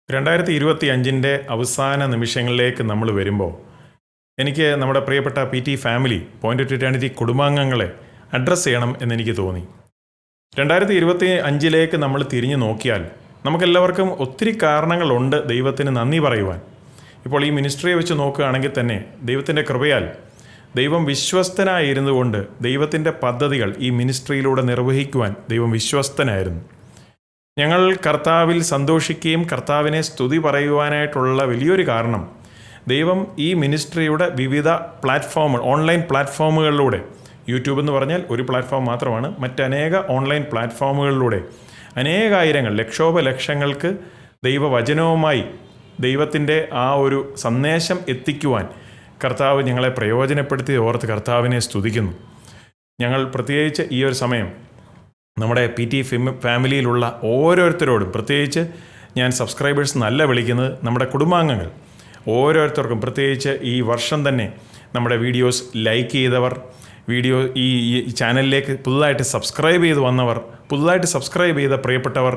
2025 അവസാന നിമിഷങ്ങളിലേക്ക് നമ്മൾ വരുമ്പോൾ എനിക്ക് നമ്മുടെ പ്രിയപ്പെട്ട PT family point two eternity കുടുംബാംഗങ്ങളെ അഡ്രസ്സ് ചെയ്യണം എന്നെനിക്ക് തോന്നി. 2025 നമ്മൾ തിരിഞ്ഞു നോക്കിയാൽ നമുക്കെല്ലാവർക്കും ഒത്തിരി കാരണങ്ങളുണ്ട് ദൈവത്തിന് നന്ദി പറയുവാൻ. ഇപ്പോൾ ഈ മിനിസ്ട്രിയെ വെച്ച് നോക്കുകയാണെങ്കിൽ തന്നെ ദൈവത്തിൻ്റെ കൃപയാൽ ദൈവം വിശ്വസ്തനായിരുന്നുകൊണ്ട് ദൈവത്തിൻ്റെ പദ്ധതികൾ ഈ മിനിസ്ട്രിയിലൂടെ നിർവഹിക്കുവാൻ ദൈവം വിശ്വസ്തനായിരുന്നു. ഞങ്ങൾ കർത്താവിൽ സന്തോഷിക്കുകയും കർത്താവിനെ സ്തുതി പറയുവാനായിട്ടുള്ള വലിയൊരു കാരണം ദൈവം ഈ മിനിസ്ട്രിയുടെ വിവിധ പ്ലാറ്റ്ഫോമുകൾ, ഓൺലൈൻ പ്ലാറ്റ്ഫോമുകളിലൂടെ, യൂട്യൂബ് എന്ന് പറഞ്ഞാൽ ഒരു പ്ലാറ്റ്ഫോം മാത്രമാണ്, മറ്റനേക ഓൺലൈൻ പ്ലാറ്റ്ഫോമുകളിലൂടെ അനേകായിരങ്ങൾ, ലക്ഷങ്ങൾക്ക് ദൈവവചനവുമായി ദൈവത്തിൻ്റെ ആ ഒരു സന്ദേശം എത്തിക്കുവാൻ കർത്താവ് ഞങ്ങളെ പ്രയോജനപ്പെടുത്തി ഓർത്ത് കർത്താവിനെ സ്തുതിക്കുന്നു. ഞങ്ങൾ പ്രത്യേകിച്ച് ഈ ഒരു സമയം നമ്മുടെ PT ഫാമിലിയിലുള്ള ഓരോരുത്തരോടും, പ്രത്യേകിച്ച് ഞാൻ സബ്സ്ക്രൈബേഴ്സ് എന്നല്ല വിളിക്കുന്നത്, നമ്മുടെ കുടുംബാംഗങ്ങൾ ഓരോരുത്തർക്കും, പ്രത്യേകിച്ച് ഈ വർഷം തന്നെ നമ്മുടെ വീഡിയോസ് ലൈക്ക് ചെയ്തവർ, ഈ ചാനലിലേക്ക് പുതുതായിട്ട് സബ്സ്ക്രൈബ് ചെയ്ത് വന്നവർ, പുതുതായിട്ട് സബ്സ്ക്രൈബ് ചെയ്ത പ്രിയപ്പെട്ടവർ,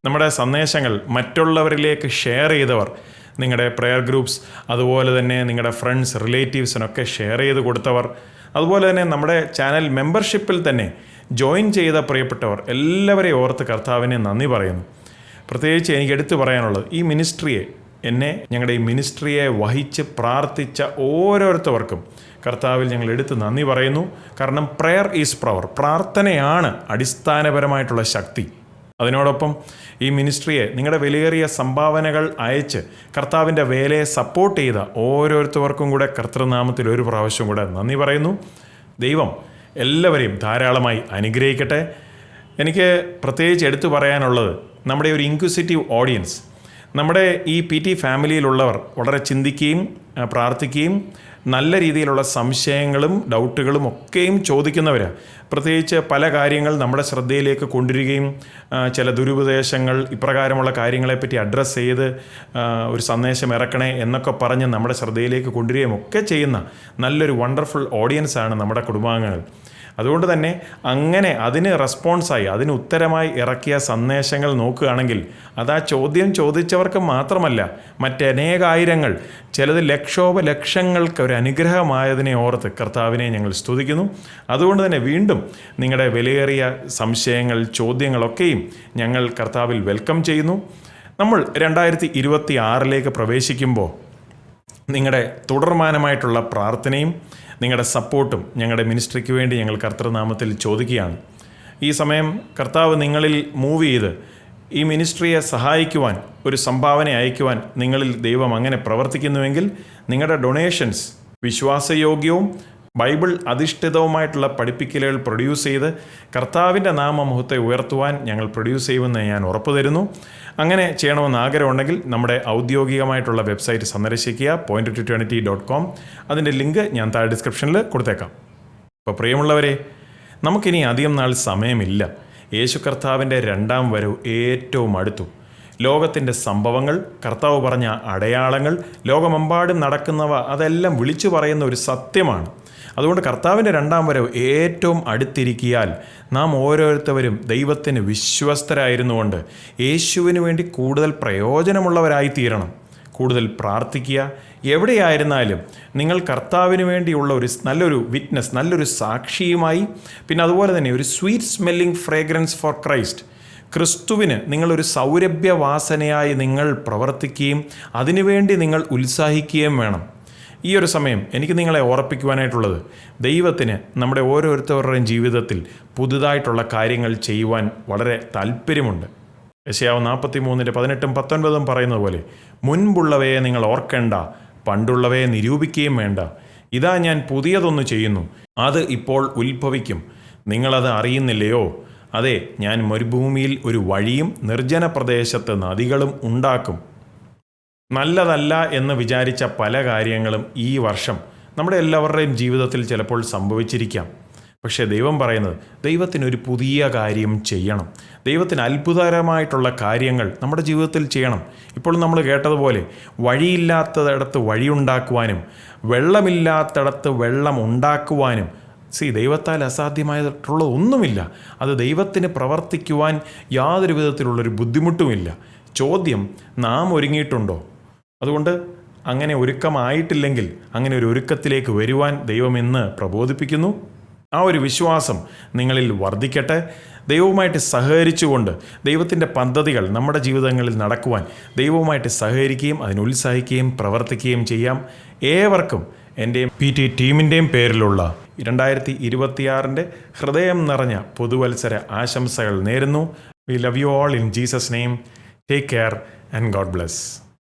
നമ്മുടെ സന്ദേശങ്ങൾ മറ്റുള്ളവരിലേക്ക് ഷെയർ ചെയ്തവർ, നിങ്ങളുടെ പ്രെയർ ഗ്രൂപ്പ്സ്, അതുപോലെ തന്നെ നിങ്ങളുടെ ഫ്രണ്ട്സ്, റിലേറ്റീവ്സിനൊക്കെ ഷെയർ ചെയ്ത് കൊടുത്തവർ, അതുപോലെ തന്നെ നമ്മുടെ ചാനൽ മെമ്പർഷിപ്പിൽ തന്നെ ജോയിൻ ചെയ്ത പ്രിയപ്പെട്ടവർ, എല്ലാവരെയും ഓർത്ത് കർത്താവിനെ നന്ദി പറയുന്നു. പ്രത്യേകിച്ച് എനിക്ക് എടുത്തു പറയാനുള്ളത്, ഈ മിനിസ്ട്രിയെ, ഞങ്ങളുടെ ഈ മിനിസ്ട്രിയെ വഹിച്ച് പ്രാർത്ഥിച്ച ഓരോരുത്തവർക്കും കർത്താവിൽ ഞങ്ങൾ എടുത്ത് നന്ദി പറയുന്നു. കാരണം പ്രെയർ ഈസ് പവർ, പ്രാർത്ഥനയാണ് അടിസ്ഥാനപരമായിട്ടുള്ള ശക്തി. അതിനോടൊപ്പം ഈ മിനിസ്ട്രിയെ നിങ്ങളുടെ വിലയേറിയ സംഭാവനകൾ അയച്ച് കർത്താവിൻ്റെ വേലയെ സപ്പോർട്ട് ചെയ്ത ഓരോരുത്തർക്കും കൂടെ കർത്തൃനാമത്തിൽ ഒരു പ്രാവശ്യം കൂടെ നന്ദി പറയുന്നു. ദൈവം എല്ലാവരെയും ധാരാളമായി അനുഗ്രഹിക്കട്ടെ. എനിക്ക് പ്രത്യേകിച്ച് എടുത്തു പറയാനുള്ളത്, നമ്മുടെ ഒരു ഇൻക്വിസിറ്റീവ് ഓഡിയൻസ്, നമ്മുടെ ഈ PT ഫാമിലിയിലുള്ളവർ വളരെ ചിന്തിക്കുകയും പ്രാർത്ഥിക്കുകയും നല്ല രീതിയിലുള്ള സംശയങ്ങളും ഡൗട്ടുകളും ഒക്കെയും ചോദിക്കുന്നവരാണ്. പ്രത്യേകിച്ച് പല കാര്യങ്ങൾ നമ്മുടെ ശ്രദ്ധയിലേക്ക് കൊണ്ടുവരികയും ചില ദുരുപദേശങ്ങൾ, ഇപ്രകാരമുള്ള കാര്യങ്ങളെപ്പറ്റി അഡ്രസ്സ് ചെയ്ത് ഒരു സന്ദേശം ഇറക്കണേ എന്നൊക്കെ പറഞ്ഞ് നമ്മുടെ ശ്രദ്ധയിലേക്ക് കൊണ്ടുവരികയും ഒക്കെ ചെയ്യുന്ന നല്ലൊരു വണ്ടർഫുൾ ഓഡിയൻസാണ് നമ്മുടെ കുടുംബാംഗങ്ങൾ. അതുകൊണ്ട് തന്നെ അങ്ങനെ അതിന് റെസ്പോൺസായി, അതിന് ഉത്തരമായി ഇറക്കിയ സന്ദേശങ്ങൾ നോക്കുകയാണെങ്കിൽ അത് ആ ചോദ്യം ചോദിച്ചവർക്ക് മാത്രമല്ല, മറ്റനേകായിരങ്ങൾ, ചിലത് ലക്ഷങ്ങൾക്ക് ഒരു അനുഗ്രഹമായതിനെ ഓർത്ത് കർത്താവിനെ ഞങ്ങൾ സ്തുതിക്കുന്നു. അതുകൊണ്ട് തന്നെ വീണ്ടും നിങ്ങളുടെ വിലയേറിയ സംശയങ്ങൾ, ചോദ്യങ്ങളൊക്കെയും ഞങ്ങൾ കർത്താവിൽ വെൽക്കം ചെയ്യുന്നു. നമ്മൾ 2026 പ്രവേശിക്കുമ്പോൾ നിങ്ങളുടെ തുടർമാനമായിട്ടുള്ള പ്രാർത്ഥനയും നിങ്ങളുടെ സപ്പോർട്ടും ഞങ്ങളുടെ മിനിസ്ട്രിക്ക് വേണ്ടി ഞങ്ങൾ കർത്തൃനാമത്തിൽ ചോദിക്കുകയാണ്. ഈ സമയം കർത്താവ് നിങ്ങളിൽ മൂവ് ചെയ്ത് ഈ മിനിസ്ട്രിയെ സഹായിക്കുവാൻ, ഒരു സംഭാവന അയക്കുവാൻ നിങ്ങളിൽ ദൈവം അങ്ങനെ പ്രവർത്തിക്കുന്നുവെങ്കിൽ നിങ്ങളുടെ ഡൊണേഷൻസ് വിശ്വാസയോഗ്യവും ബൈബിൾ അധിഷ്ഠിതവുമായിട്ടുള്ള പഠിപ്പിക്കലുകൾ പ്രൊഡ്യൂസ് ചെയ്ത് കർത്താവിൻ്റെ നാമമുഖത്തെ ഉയർത്തുവാൻ ഞങ്ങൾ പ്രൊഡ്യൂസ് ചെയ്യുമെന്ന് ഞാൻ ഉറപ്പു തരുന്നു. അങ്ങനെ ചെയ്യണമെന്ന് ആഗ്രഹമുണ്ടെങ്കിൽ നമ്മുടെ ഔദ്യോഗികമായിട്ടുള്ള വെബ്സൈറ്റ് സന്ദർശിക്കുക, pointtoteternity.com. അതിൻ്റെ ലിങ്ക് ഞാൻ താഴെ ഡിസ്ക്രിപ്ഷനിൽ കൊടുത്തേക്കാം. അപ്പോൾ പ്രിയമുള്ളവരെ, നമുക്കിനി അധികം നാൾ സമയമില്ല. യേശു കർത്താവിൻ്റെ രണ്ടാം വരവ് ഏറ്റവും അടുത്തു. ലോകത്തിൻ്റെ സംഭവങ്ങൾ, കർത്താവ് പറഞ്ഞ അടയാളങ്ങൾ, ലോകമെമ്പാടും നടക്കുന്നവ, അതെല്ലാം വിളിച്ചു പറയുന്ന ഒരു സത്യമാണ്. അതുകൊണ്ട് കർത്താവിൻ്റെ രണ്ടാം വരവ് ഏറ്റവും അടുത്തിരിക്കിയാൽ നാം ഓരോരുത്തരും ദൈവത്തിന് വിശ്വസ്തരായിരുന്നുകൊണ്ട് യേശുവിന് വേണ്ടി കൂടുതൽ പ്രയോജനമുള്ളവരായിത്തീരണം. കൂടുതൽ പ്രാർത്ഥിക്കുക. എവിടെയായിരുന്നാലും നിങ്ങൾ കർത്താവിന് വേണ്ടിയുള്ള ഒരു നല്ലൊരു വിറ്റ്നസ്, നല്ലൊരു സാക്ഷിയുമായി, പിന്നെ അതുപോലെ തന്നെ ഒരു sweet smelling fragrance for Christ, ക്രിസ്തുവിന് നിങ്ങളൊരു സൗരഭ്യവാസനയായി നിങ്ങൾ പ്രവർത്തിക്കുകയും അതിനുവേണ്ടി നിങ്ങൾ ഉത്സാഹിക്കുകയും വേണം. ഈ ഒരു സമയം എനിക്ക് നിങ്ങളെ ഓർപ്പിക്കുവാനായിട്ടുള്ളത്, ദൈവത്തിന് നമ്മുടെ ഓരോരുത്തരുടെയും ജീവിതത്തിൽ പുതുതായിട്ടുള്ള കാര്യങ്ങൾ ചെയ്യുവാൻ വളരെ താല്പര്യമുണ്ട്. യെശയ്യാവ് 43:18-19 പറയുന്നത് പോലെ, മുൻപുള്ളവയെ നിങ്ങൾ ഓർക്കേണ്ട, പണ്ടുള്ളവയെ നിരൂപിക്കുകയും വേണ്ട. ഇതാ ഞാൻ പുതിയതൊന്നു ചെയ്യുന്നു, അത് ഇപ്പോൾ ഉത്ഭവിക്കും, നിങ്ങളത് അറിയുന്നില്ലയോ? അതെ, ഞാൻ മരുഭൂമിയിൽ ഒരു വഴിയും നിർജ്ജന പ്രദേശത്ത് നദികളും ഉണ്ടാക്കും. നല്ലതല്ല എന്ന് വിചാരിച്ച പല കാര്യങ്ങളും ഈ വർഷം നമ്മുടെ എല്ലാവരുടെയും ജീവിതത്തിൽ ചിലപ്പോൾ സംഭവിച്ചിരിക്കാം. പക്ഷേ ദൈവം പറയുന്നത്, ദൈവത്തിനൊരു പുതിയ കാര്യം ചെയ്യണം. ദൈവത്തിന് അത്ഭുതകരമായിട്ടുള്ള കാര്യങ്ങൾ നമ്മുടെ ജീവിതത്തിൽ ചെയ്യണം. ഇപ്പോൾ നമ്മൾ കേട്ടതുപോലെ വഴിയില്ലാത്തടത്ത് വഴിയുണ്ടാക്കുവാനും വെള്ളമില്ലാത്തടത്ത് വെള്ളം ഉണ്ടാക്കുവാനും, ദൈവത്താൽ അസാധ്യമായിട്ടുള്ള ഒന്നുമില്ല. അത് ദൈവത്തിന് പ്രവർത്തിക്കുവാൻ യാതൊരു വിധത്തിലുള്ളൊരു ബുദ്ധിമുട്ടുമില്ല. ചോദ്യം, നാം ഒരുങ്ങിയിട്ടുണ്ടോ? അതുകൊണ്ട് അങ്ങനെ ഒരുക്കമായിട്ടില്ലെങ്കിൽ അങ്ങനെ ഒരു ഒരുക്കത്തിലേക്ക് വരുവാൻ ദൈവം ഇന്ന് പ്രബോധിപ്പിക്കുന്നു. ആ ഒരു വിശ്വാസം നിങ്ങളിൽ വർദ്ധിക്കട്ടെ. ദൈവവുമായിട്ട് സഹകരിച്ചുകൊണ്ട് ദൈവത്തിൻ്റെ പദ്ധതികൾ നമ്മുടെ ജീവിതങ്ങളിൽ നടക്കുവാൻ ദൈവവുമായിട്ട് സഹകരിക്കുകയും അതിനുത്സാഹിക്കുകയും പ്രവർത്തിക്കുകയും ചെയ്യാം. ഏവർക്കും എൻ്റെയും PT ടീമിൻ്റെയും പേരിലുള്ള 2026 ഹൃദയം നിറഞ്ഞ പുതുവത്സര ആശംസകൾ നേരുന്നു. We love you all in Jesus' name. Take care and God bless.